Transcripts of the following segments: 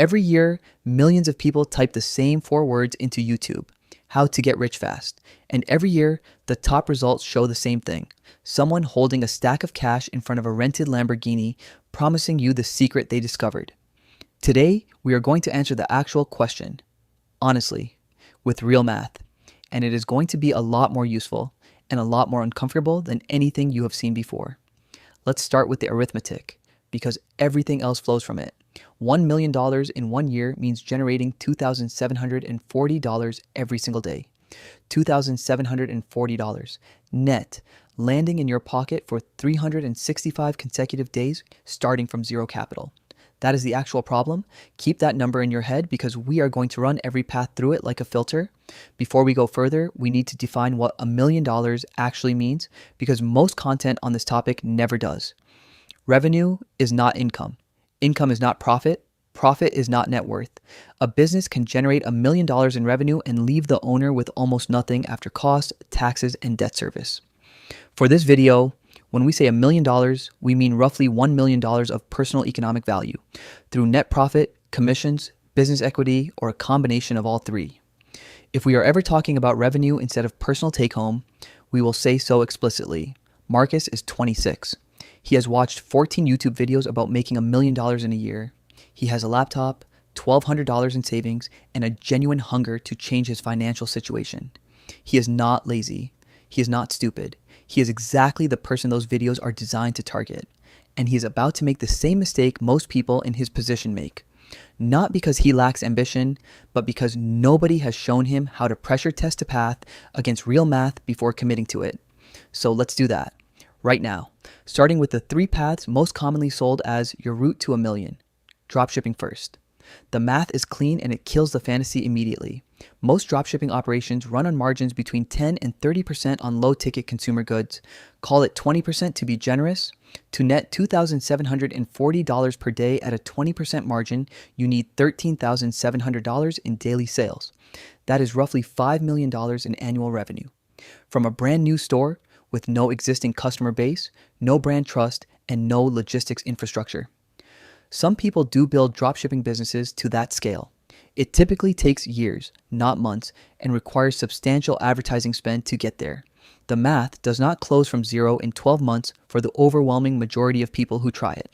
Every year, millions of people type the same 4 words into YouTube: how to get rich fast. And every year, the top results show the same thing: someone holding a stack of cash in front of a rented Lamborghini, promising you the secret they discovered. Today, we are going to answer the actual question, honestly, with real math. And it is going to be a lot more useful and a lot more uncomfortable than anything you have seen before. Let's start with the arithmetic, because everything else flows from it. $1 million in 1 year means generating $2,740 every single day. $2,740 net, landing in your pocket for 365 consecutive days, starting from zero capital. That is the actual problem. Keep that number in your head because we are going to run every path through it like a filter. Before we go further, we need to define what $1 million actually means because most content on this topic never does. Revenue is not income. Income is not profit. Profit is not net worth. A business can generate $1 million in revenue and leave the owner with almost nothing after costs, taxes, and debt service. For this video, when we say $1 million, we mean roughly $1 million of personal economic value through net profit, commissions, business equity, or a combination of all three. If we are ever talking about revenue instead of personal take-home, we will say so explicitly. Marcus is 26. He has watched 14 YouTube videos about making $1 million in a year. He has a laptop, $1,200 in savings, and a genuine hunger to change his financial situation. He is not lazy. He is not stupid. He is exactly the person those videos are designed to target. And he is about to make the same mistake most people in his position make. Not because he lacks ambition, but because nobody has shown him how to pressure test a path against real math before committing to it. So let's do that right now, starting with the 3 paths most commonly sold as your route to $1 million. Dropshipping first. The math is clean and it kills the fantasy immediately. Most dropshipping operations run on margins between 10 and 30% on low-ticket consumer goods. Call it 20% to be generous. To net $2,740 per day at a 20% margin, you need $13,700 in daily sales. That is roughly $5 million in annual revenue. From a brand new store with no existing customer base, no brand trust, and no logistics infrastructure. Some people do build dropshipping businesses to that scale. It typically takes years, not months, and requires substantial advertising spend to get there. The math does not close from zero in 12 months for the overwhelming majority of people who try it.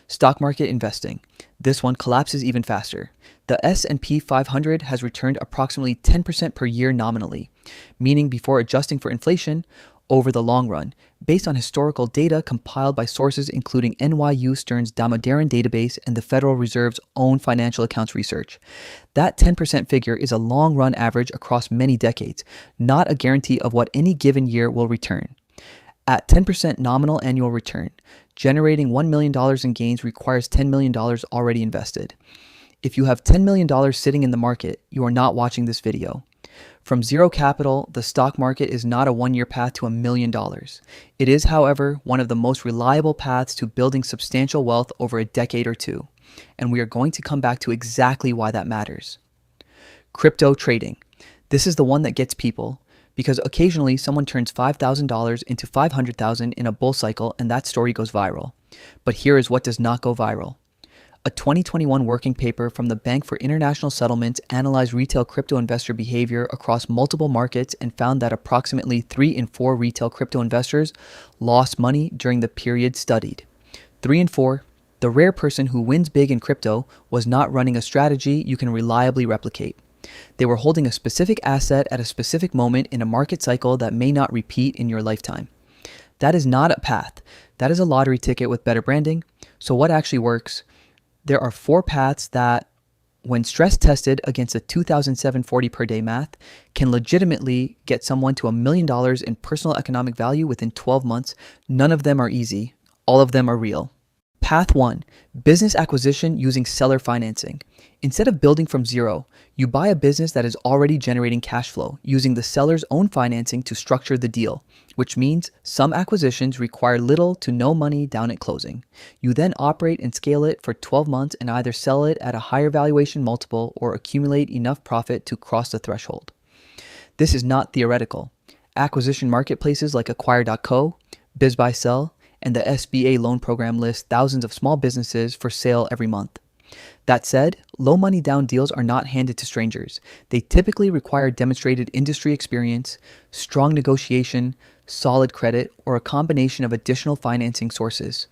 Stock market investing. This one collapses even faster. The S&P 500 has returned approximately 10% per year nominally, meaning before adjusting for inflation, over the long run, based on historical data compiled by sources including NYU Stern's Damodaran database and the Federal Reserve's own financial accounts research. That 10% figure is a long-run average across many decades, not a guarantee of what any given year will return. At 10% nominal annual return, generating $1 million in gains requires $10 million already invested. If you have $10 million sitting in the market, you are not watching this video. From zero capital, the stock market is not a 1-year path to $1 million. It is, however, one of the most reliable paths to building substantial wealth over a decade or two. And we are going to come back to exactly why that matters. Crypto trading. This is the one that gets people, because occasionally someone turns $5,000 into $500,000 in a bull cycle and that story goes viral. But here is what does not go viral. A 2021 working paper from the Bank for International Settlements analyzed retail crypto investor behavior across multiple markets and found that approximately 3 in 4 retail crypto investors lost money during the period studied. 3 in 4, the rare person who wins big in crypto was not running a strategy you can reliably replicate. They were holding a specific asset at a specific moment in a market cycle that may not repeat in your lifetime. That is not a path. That is a lottery ticket with better branding. So what actually works? There are 4 paths that, when stress tested against a $2,740 per day math, can legitimately get someone to $1 million in personal economic value within 12 months. None of them are easy. All of them are real. Path 1, business acquisition using seller financing. Instead of building from zero, you buy a business that is already generating cash flow using the seller's own financing to structure the deal, which means some acquisitions require little to no money down at closing. You then operate and scale it for 12 months and either sell it at a higher valuation multiple or accumulate enough profit to cross the threshold. This is not theoretical. Acquisition marketplaces like Acquire.co, BizBuySell, and the SBA loan program list thousands of small businesses for sale every month. That said, low money down deals are not handed to strangers. They typically require demonstrated industry experience, strong negotiation, solid credit, or a combination of additional financing sources.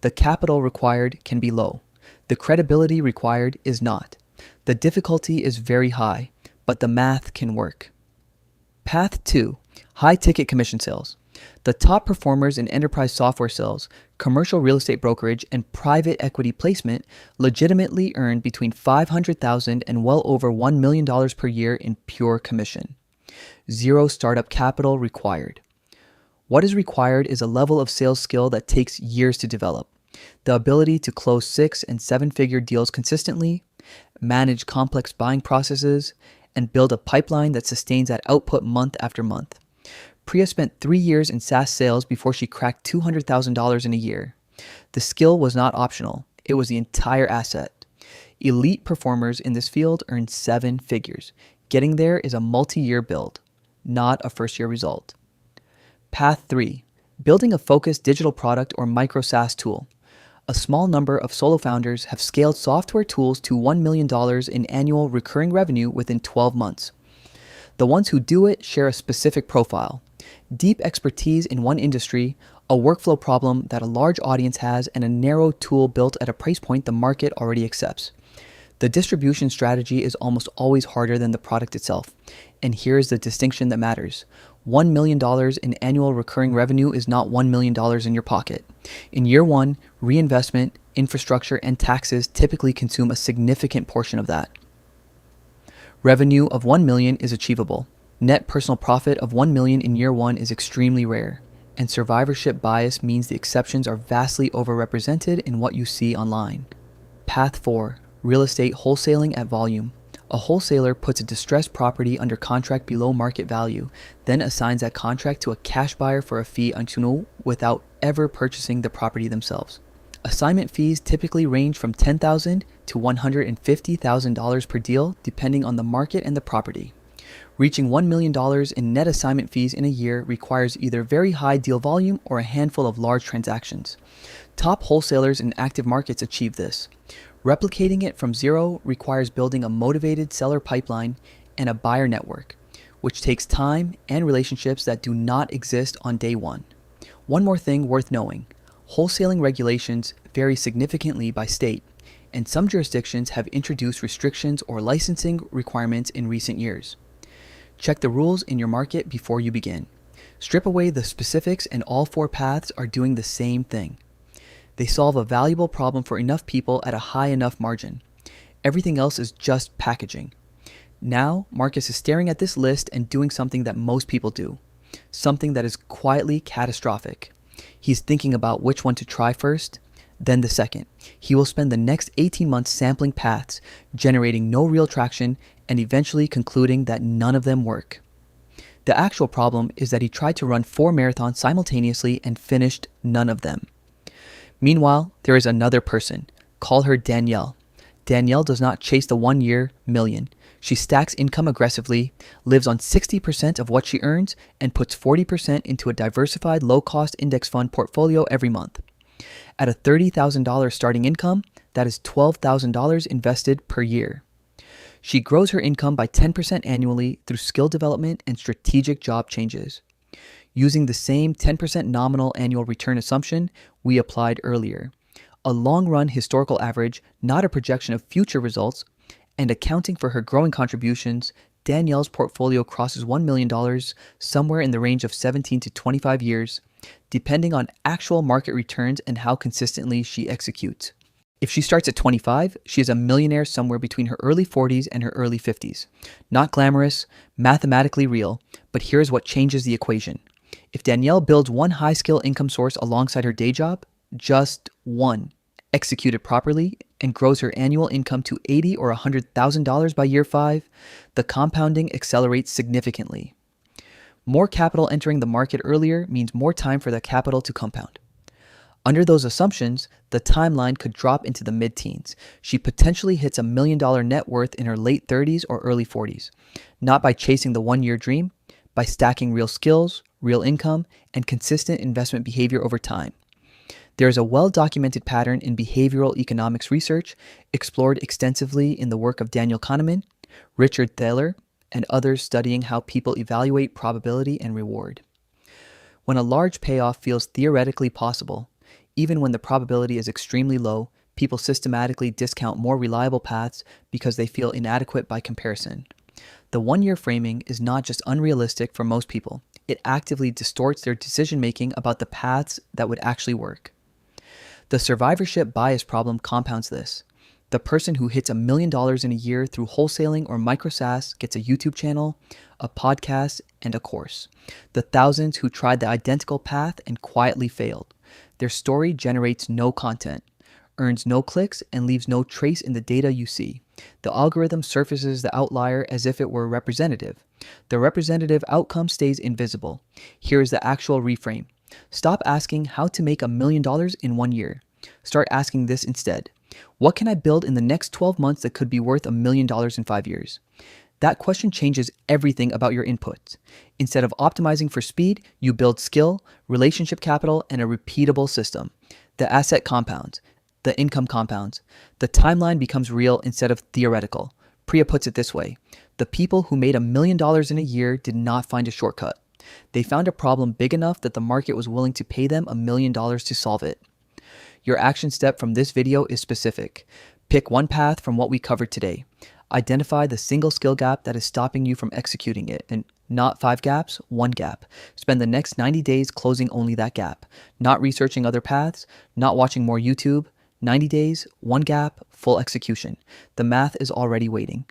The capital required can be low. The credibility required is not. The difficulty is very high, but the math can work. Path 2. High ticket commission sales. The top performers in enterprise software sales, commercial real estate brokerage, and private equity placement legitimately earn between $500,000 and well over $1 million per year in pure commission. Zero startup capital required. What is required is a level of sales skill that takes years to develop. The ability to close 6- and 7-figure deals consistently, manage complex buying processes, and build a pipeline that sustains that output month after month. Priya spent 3 years in SaaS sales before she cracked $200,000 in a year. The skill was not optional. It was the entire asset. Elite performers in this field earn 7 figures. Getting there is a multi-year build, not a first-year result. Path 3. Building a focused digital product or micro-SaaS tool. A small number of solo founders have scaled software tools to $1 million in annual recurring revenue within 12 months. The ones who do it share a specific profile: deep expertise in one industry, a workflow problem that a large audience has, and a narrow tool built at a price point the market already accepts. The distribution strategy is almost always harder than the product itself. And here's the distinction that matters. $1 million in annual recurring revenue is not $1 million in your pocket. In year one, reinvestment, infrastructure, and taxes typically consume a significant portion of that. Revenue of $1 million is achievable. Net personal profit of $1 million in year one is extremely rare. And survivorship bias means the exceptions are vastly overrepresented in what you see online. Path 4. Real estate wholesaling at volume. A wholesaler puts a distressed property under contract below market value, then assigns that contract to a cash buyer for a fee unto without ever purchasing the property themselves. Assignment fees typically range from $10,000 to $150,000 per deal, depending on the market and the property. Reaching $1 million in net assignment fees in a year requires either very high deal volume or a handful of large transactions. Top wholesalers in active markets achieve this. Replicating it from zero requires building a motivated seller pipeline and a buyer network, which takes time and relationships that do not exist on day one. One more thing worth knowing: wholesaling regulations vary significantly by state, and some jurisdictions have introduced restrictions or licensing requirements in recent years. Check the rules in your market before you begin. Strip away the specifics and all 4 paths are doing the same thing. They solve a valuable problem for enough people at a high enough margin. Everything else is just packaging. Now, Marcus is staring at this list and doing something that most people do. Something that is quietly catastrophic. He's thinking about which one to try first, then the second. He will spend the next 18 months sampling paths, generating no real traction, and eventually concluding that none of them work. The actual problem is that he tried to run 4 marathons simultaneously and finished none of them. Meanwhile, there is another person. Call her Danielle. Danielle does not chase the 1-year million. She stacks income aggressively, lives on 60% of what she earns, and puts 40% into a diversified low-cost index fund portfolio every month. At a $30,000 starting income, that is $12,000 invested per year. She grows her income by 10% annually through skill development and strategic job changes. Using the same 10% nominal annual return assumption we applied earlier, a long-run historical average, not a projection of future results, and accounting for her growing contributions, Danielle's portfolio crosses $1 million somewhere in the range of 17 to 25 years, depending on actual market returns and how consistently she executes. If she starts at 25, she is a millionaire somewhere between her early 40s and her early 50s. Not glamorous, mathematically real, but here's what changes the equation. If Danielle builds one high-skill income source alongside her day job, just one, executed properly, and grows her annual income to $80,000 or $100,000 by year 5, the compounding accelerates significantly. More capital entering the market earlier means more time for the capital to compound. Under those assumptions, the timeline could drop into the mid-teens. She potentially hits $1 million net worth in her late 30s or early 40s, not by chasing the 1-year dream, by stacking real skills, real income, and consistent investment behavior over time. There is a well-documented pattern in behavioral economics research, explored extensively in the work of Daniel Kahneman, Richard Thaler, and others studying how people evaluate probability and reward. When a large payoff feels theoretically possible, even when the probability is extremely low, people systematically discount more reliable paths because they feel inadequate by comparison. The one-year framing is not just unrealistic for most people, it actively distorts their decision-making about the paths that would actually work. The survivorship bias problem compounds this. The person who hits $1 million in a year through wholesaling or micro-SaaS gets a YouTube channel, a podcast, and a course. The thousands who tried the identical path and quietly failed. Their story generates no content, earns no clicks, and leaves no trace in the data you see. The algorithm surfaces the outlier as if it were representative. The representative outcome stays invisible. Here is the actual reframe. Stop asking how to make $1 million in 1 year. Start asking this instead. What can I build in the next 12 months that could be worth $1 million in 5 years? That question changes everything about your inputs. Instead of optimizing for speed, you build skill, relationship capital, and a repeatable system. The asset compounds. The income compounds. The timeline becomes real instead of theoretical. Priya puts it this way. The people who made $1 million in a year did not find a shortcut. They found a problem big enough that the market was willing to pay them $1 million to solve it. Your action step from this video is specific. Pick one path from what we covered today. Identify the single skill gap that is stopping you from executing it, and not 5 gaps, 1 gap. Spend the next 90 days closing only that gap, not researching other paths, not watching more YouTube. 90 days, 1 gap, full execution. The math is already waiting.